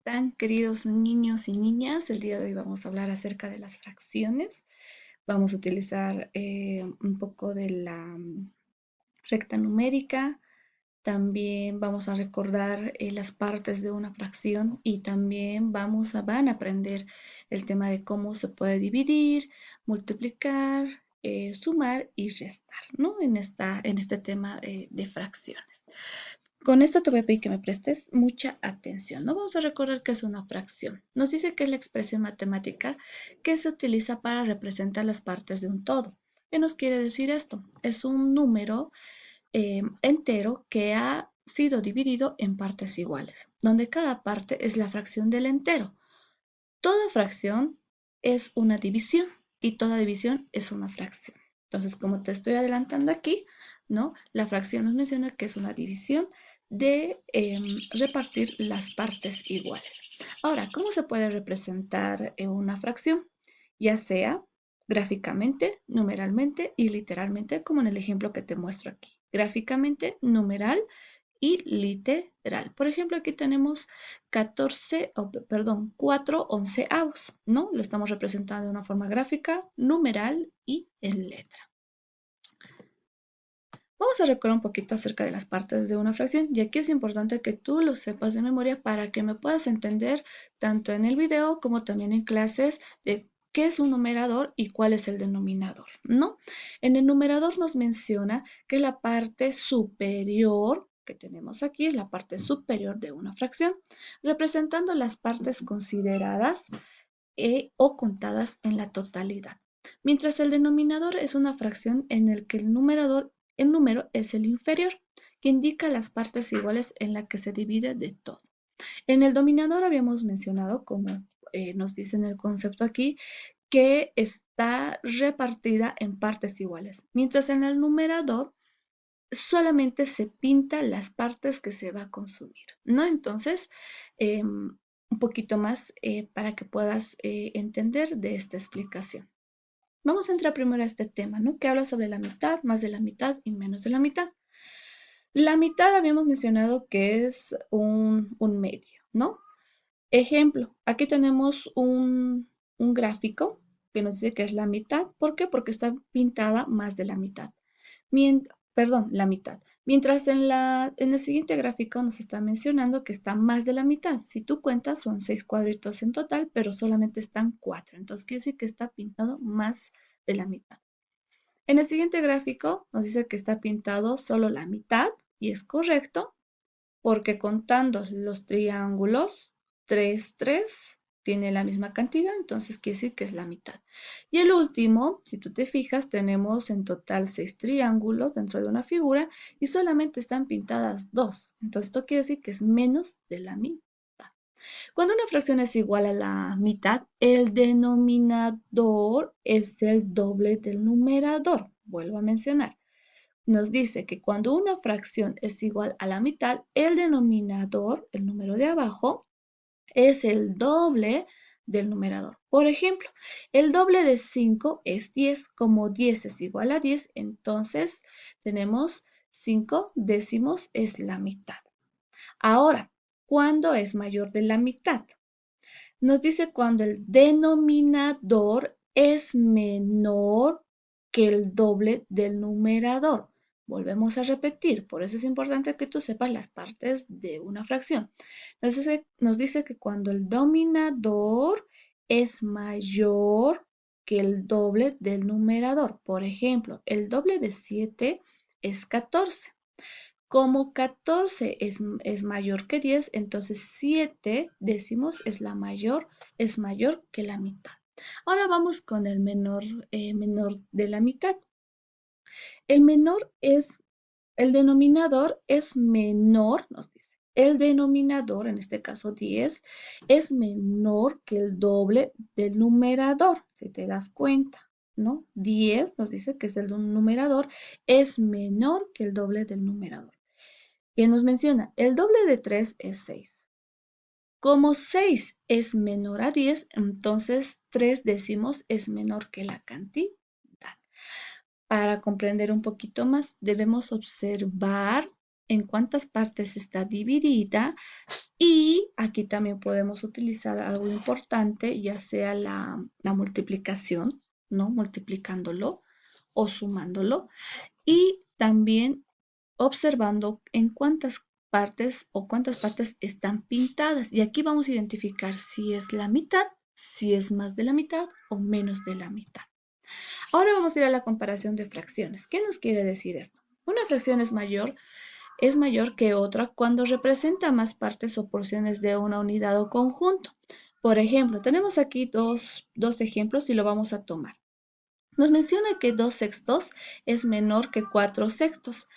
están, queridos niños y niñas? El día de hoy vamos a hablar acerca de las fracciones. Vamos a utilizar un poco de la recta numérica. También vamos a recordar las partes de una fracción y también van a aprender el tema de cómo se puede dividir, multiplicar, sumar y restar, ¿no? En este tema de fracciones. Con esto te voy a pedir que me prestes mucha atención. No vamos a recordar qué es una fracción. Nos dice que es la expresión matemática que se utiliza para representar las partes de un todo. ¿Qué nos quiere decir esto? Es un número entero que ha sido dividido en partes iguales, donde cada parte es la fracción del entero. Toda fracción es una división y toda división es una fracción. Entonces, como te estoy adelantando aquí, ¿no? La fracción nos menciona que es una división de repartir las partes iguales. Ahora, ¿cómo se puede representar una fracción? Ya sea gráficamente, numeralmente y literalmente, como en el ejemplo que te muestro aquí. Gráficamente, numeral y literal. Por ejemplo, aquí tenemos 4 onceavos, ¿no? Lo estamos representando de una forma gráfica, numeral y en letra. Vamos a recordar un poquito acerca de las partes de una fracción y aquí es importante que tú lo sepas de memoria para que me puedas entender tanto en el video como también en clases de qué es un numerador y cuál es el denominador, ¿no? En el numerador nos menciona que la parte superior que tenemos aquí es la parte superior de una fracción, representando las partes consideradas o contadas en la totalidad. Mientras el denominador es una fracción en el que el número es el inferior, que indica las partes iguales en la que se divide de todo. En el dominador habíamos mencionado, como nos dice en el concepto aquí, que está repartida en partes iguales, mientras en el numerador solamente se pinta las partes que se va a consumir, ¿no? Entonces, un poquito más para que puedas entender de esta explicación. Vamos a entrar primero a este tema, ¿no? Que habla sobre la mitad, más de la mitad y menos de la mitad. La mitad habíamos mencionado que es un medio, ¿no? Ejemplo, aquí tenemos un gráfico que nos dice que es la mitad. ¿Por qué? Porque está pintada más de la mitad. Perdón, la mitad. Mientras en el siguiente gráfico nos está mencionando que está más de la mitad. Si tú cuentas, son 6 cuadritos en total, pero solamente están 4. Entonces quiere decir que está pintado más de la mitad. En el siguiente gráfico nos dice que está pintado solo la mitad y es correcto porque contando los triángulos, 3, 3 tiene la misma cantidad, entonces quiere decir que es la mitad. Y el último, si tú te fijas, tenemos en total 6 triángulos dentro de una figura y solamente están pintadas 2. Entonces esto quiere decir que es menos de la mitad. Cuando una fracción es igual a la mitad, el denominador es el doble del numerador. Vuelvo a mencionar. Nos dice que cuando una fracción es igual a la mitad, el denominador, el número de abajo, es el doble del numerador. Por ejemplo, el doble de 5 es 10. Como 10 es igual a 10, entonces tenemos 5 décimos es la mitad. Ahora, ¿cuándo es mayor de la mitad? Nos dice cuando el denominador es menor que el doble del numerador. Volvemos a repetir, por eso es importante que tú sepas las partes de una fracción. Entonces nos dice que cuando el dominador es mayor que el doble del numerador. Por ejemplo, el doble de 7 es 14. Como 14 es mayor que 10, entonces 7 décimos es mayor que la mitad. Ahora vamos con el menor de la mitad. El menor es, el denominador es menor, nos dice. El denominador, en este caso 10, es menor que el doble del numerador, si te das cuenta, ¿no? 10 nos dice que es el numerador, es menor que el doble del numerador. Y nos menciona, el doble de 3 es 6. Como 6 es menor a 10, entonces 3 décimos es menor que la cantidad. Para comprender un poquito más, debemos observar en cuántas partes está dividida y aquí también podemos utilizar algo importante, ya sea la multiplicación, ¿no? Multiplicándolo o sumándolo y también observando en cuántas partes están pintadas. Y aquí vamos a identificar si es la mitad, si es más de la mitad o menos de la mitad. Ahora vamos a ir a la comparación de fracciones. ¿Qué nos quiere decir esto? Una fracción es mayor que otra cuando representa más partes o porciones de una unidad o conjunto. Por ejemplo, tenemos aquí dos ejemplos y lo vamos a tomar. Nos menciona que 2/6 es menor que 4/6.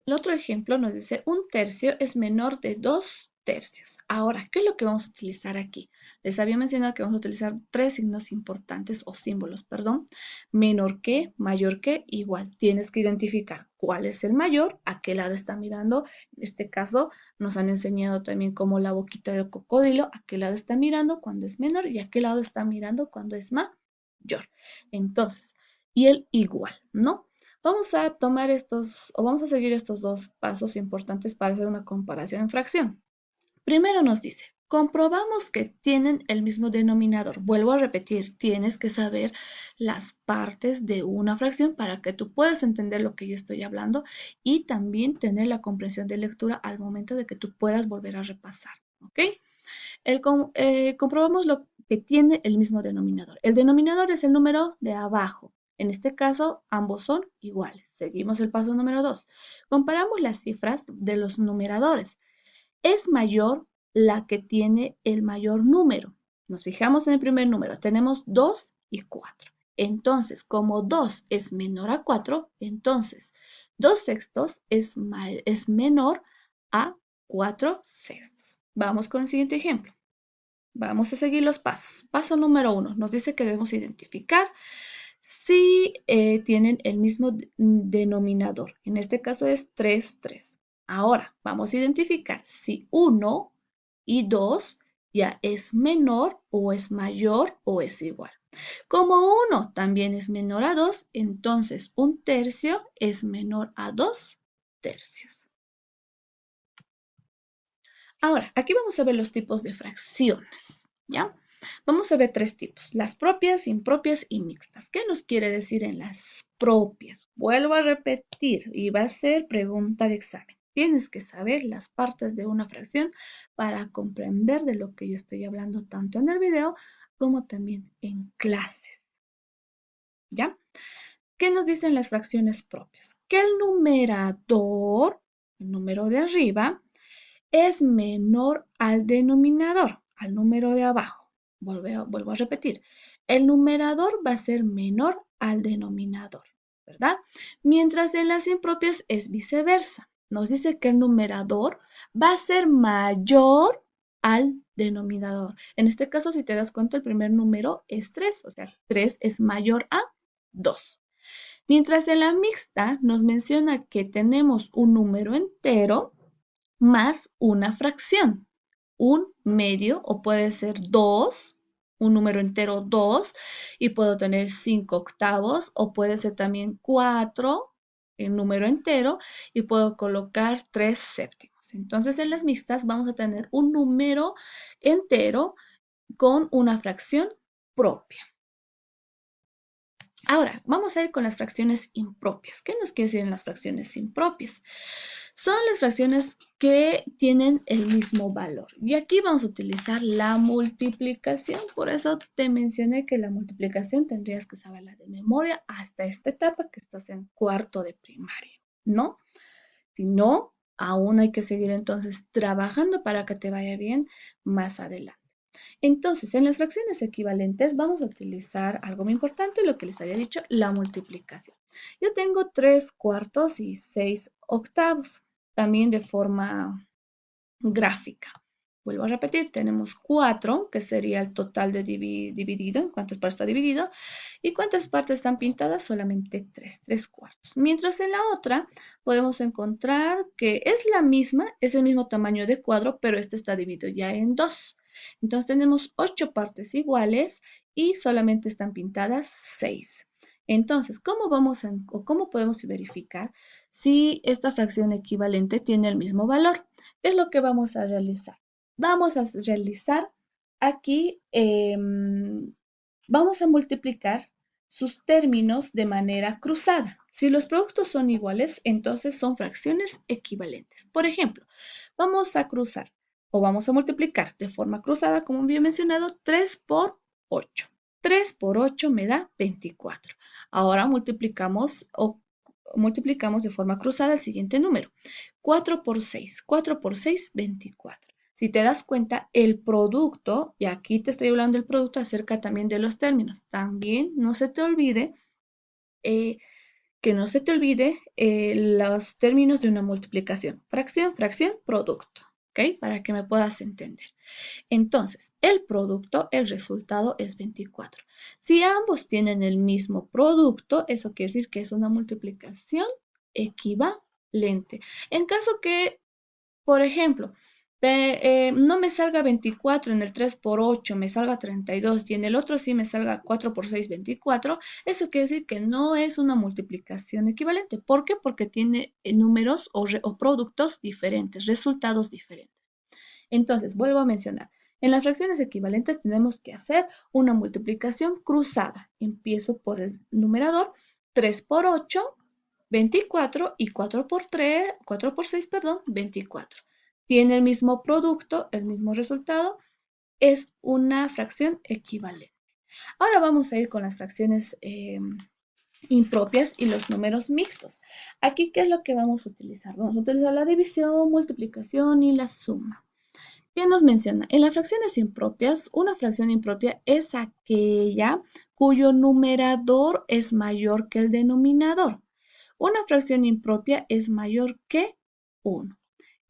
El otro ejemplo nos dice un tercio es menor de 2/3. Ahora, ¿qué es lo que vamos a utilizar aquí? Les había mencionado que vamos a utilizar tres signos importantes o símbolos, perdón. Menor que, mayor que, igual. Tienes que identificar cuál es el mayor, a qué lado está mirando. En este caso, nos han enseñado también como la boquita del cocodrilo, a qué lado está mirando cuando es menor y a qué lado está mirando cuando es mayor. Entonces, y el igual, ¿no? Vamos a tomar vamos a seguir estos dos pasos importantes para hacer una comparación en fracción. Primero nos dice, comprobamos que tienen el mismo denominador. Vuelvo a repetir, tienes que saber las partes de una fracción para que tú puedas entender lo que yo estoy hablando y también tener la comprensión de lectura al momento de que tú puedas volver a repasar. ¿Ok? Comprobamos lo que tiene el mismo denominador. El denominador es el número de abajo. En este caso, ambos son iguales. Seguimos el paso número 2. Comparamos las cifras de los numeradores. Es mayor la que tiene el mayor número. Nos fijamos en el primer número. Tenemos 2 y 4. Entonces, como 2 es menor a 4, entonces 2/6 es menor a 4/6. Vamos con el siguiente ejemplo. Vamos a seguir los pasos. Paso número 1. Nos dice que debemos identificar si tienen el mismo denominador. En este caso es 3, 3. Ahora vamos a identificar si 1 y 2 ya es menor o es mayor o es igual. Como 1 también es menor a 2, entonces un tercio es menor a 2/3. Ahora, aquí vamos a ver los tipos de fracciones, ¿ya? Vamos a ver tres tipos, las propias, impropias y mixtas. ¿Qué nos quiere decir en las propias? Vuelvo a repetir y va a ser pregunta de examen. Tienes que saber las partes de una fracción para comprender de lo que yo estoy hablando tanto en el video como también en clases, ¿ya? ¿Qué nos dicen las fracciones propias? Que el numerador, el número de arriba, es menor al denominador, al número de abajo. Vuelvo a repetir. El numerador va a ser menor al denominador, ¿verdad? Mientras en las impropias es viceversa. Nos dice que el numerador va a ser mayor al denominador. En este caso, si te das cuenta, el primer número es 3, o sea, 3 es mayor a 2. Mientras en la mixta nos menciona que tenemos un número entero más una fracción, un medio o puede ser 2, un número entero 2 y puedo tener 5/8 o puede ser también 4, el número entero y puedo colocar 3/7. Entonces en las mixtas vamos a tener un número entero con una fracción propia. Ahora, vamos a ir con las fracciones impropias. ¿Qué nos quiere decir en las fracciones impropias? Son las fracciones que tienen el mismo valor. Y aquí vamos a utilizar la multiplicación. Por eso te mencioné que la multiplicación tendrías que saberla de memoria hasta esta etapa que estás en cuarto de primaria, ¿no? Si no, aún hay que seguir entonces trabajando para que te vaya bien más adelante. Entonces, en las fracciones equivalentes vamos a utilizar algo muy importante, lo que les había dicho, la multiplicación. Yo tengo 3/4 y 6/8, también de forma gráfica. Vuelvo a repetir, tenemos 4, que sería el total de dividido, en cuántas partes está dividido, y cuántas partes están pintadas, solamente 3, 3/4. Mientras en la otra podemos encontrar que es la misma, es el mismo tamaño de cuadro, pero este está dividido ya en 2. Entonces tenemos 8 partes iguales y solamente están pintadas 6. Entonces, ¿cómo podemos verificar si esta fracción equivalente tiene el mismo valor? ¿Qué es lo que vamos a realizar? Vamos a realizar aquí, vamos a multiplicar sus términos de manera cruzada. Si los productos son iguales, entonces son fracciones equivalentes. Por ejemplo, vamos a cruzar o vamos a multiplicar de forma cruzada, como había mencionado, 3 por 8. 3 por 8 me da 24. Ahora multiplicamos de forma cruzada el siguiente número. 4 por 6. 4 por 6, 24. Si te das cuenta, el producto, y aquí te estoy hablando del producto acerca también de los términos, también no se te olvide, eh, los términos de una multiplicación. Fracción, fracción, producto. ¿Ok? Para que me puedas entender. Entonces, el producto, el resultado es 24. Si ambos tienen el mismo producto, eso quiere decir que es una multiplicación equivalente. En caso que, por ejemplo, no me salga 24 en el 3 por 8, me salga 32 y en el otro sí me salga 4 por 6, 24, eso quiere decir que no es una multiplicación equivalente. ¿Por qué? Porque tiene números o productos diferentes, resultados diferentes. Entonces, vuelvo a mencionar, en las fracciones equivalentes tenemos que hacer una multiplicación cruzada. Empiezo por el numerador, 3 por 8, 24 y 4 por 6, perdón, 24. Tiene el mismo producto, el mismo resultado, es una fracción equivalente. Ahora vamos a ir con las fracciones impropias y los números mixtos. Aquí, ¿qué es lo que vamos a utilizar? Vamos a utilizar la división, multiplicación y la suma. ¿Qué nos menciona? En las fracciones impropias, una fracción impropia es aquella cuyo numerador es mayor que el denominador. Una fracción impropia es mayor que 1.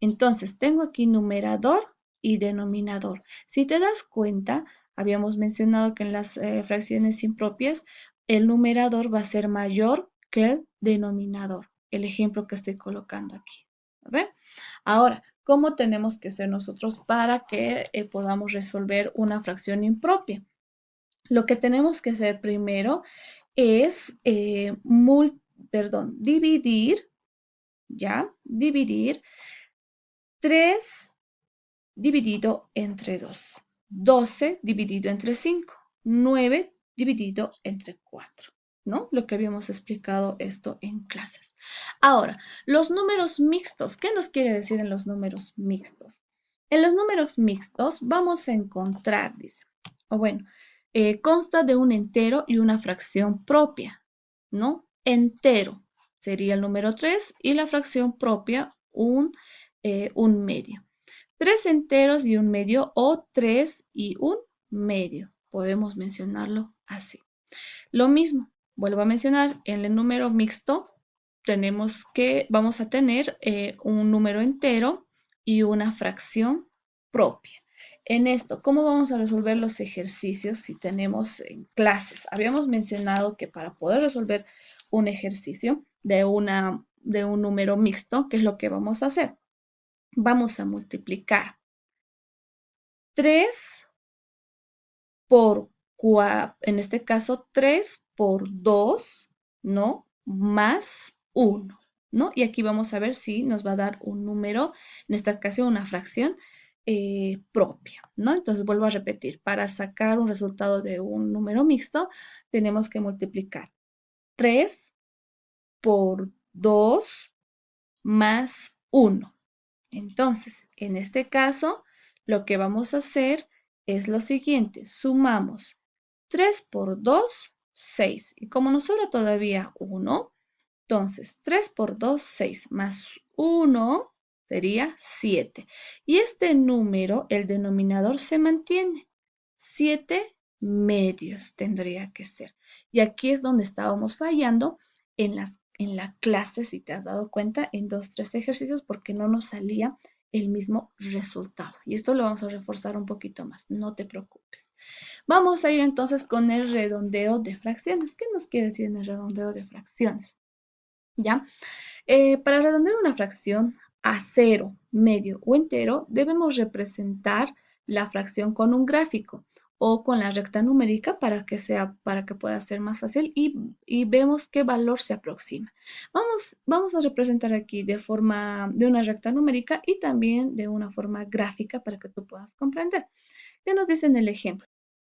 Entonces, tengo aquí numerador y denominador. Si te das cuenta, habíamos mencionado que en las fracciones impropias, el numerador va a ser mayor que el denominador. El ejemplo que estoy colocando aquí. ¿Ven? Ahora, ¿cómo tenemos que ser nosotros para que podamos resolver una fracción impropia? Lo que tenemos que hacer primero es dividir, ¿ya? Dividir 3 dividido entre 2, 12 dividido entre 5, 9 dividido entre 4, ¿no? Lo que habíamos explicado esto en clases. Ahora, los números mixtos. ¿Qué nos quiere decir en los números mixtos? En los números mixtos vamos a encontrar, dice, o bueno, consta de un entero y una fracción propia, ¿no? Entero sería el número 3 y la fracción propia un medio. 3 enteros y un medio o 3 y un medio. Podemos mencionarlo así. Lo mismo, vuelvo a mencionar, en el número mixto vamos a tener un número entero y una fracción propia. En esto, ¿cómo vamos a resolver los ejercicios si tenemos en clases? Habíamos mencionado que para poder resolver un ejercicio de un número mixto, ¿qué es lo que vamos a hacer? Vamos a multiplicar 3 por 4, en este caso 3 por 2, ¿no? Más 1, ¿no? Y aquí vamos a ver si nos va a dar un número, en esta ocasión una fracción propia, ¿no? Entonces vuelvo a repetir, para sacar un resultado de un número mixto, tenemos que multiplicar 3 por 2 más 1. Entonces, en este caso, lo que vamos a hacer es lo siguiente. Sumamos 3 por 2, 6. Y como nos sobra todavía 1, entonces 3 por 2, 6 más 1 sería 7. Y este número, el denominador se mantiene. 7 medios tendría que ser. Y aquí es donde estábamos fallando en la clase, si te has dado cuenta, en 2, 3 ejercicios, porque no nos salía el mismo resultado. Y esto lo vamos a reforzar un poquito más, no te preocupes. Vamos a ir entonces con el redondeo de fracciones. ¿Qué nos quiere decir en el redondeo de fracciones? ¿Ya? Para redondear una fracción a cero, medio o entero, debemos representar la fracción con un gráfico. o con la recta numérica para que pueda ser más fácil y vemos qué valor se aproxima. Vamos a representar aquí de una recta numérica y también de una forma gráfica para que tú puedas comprender. ¿Qué nos dice en el ejemplo?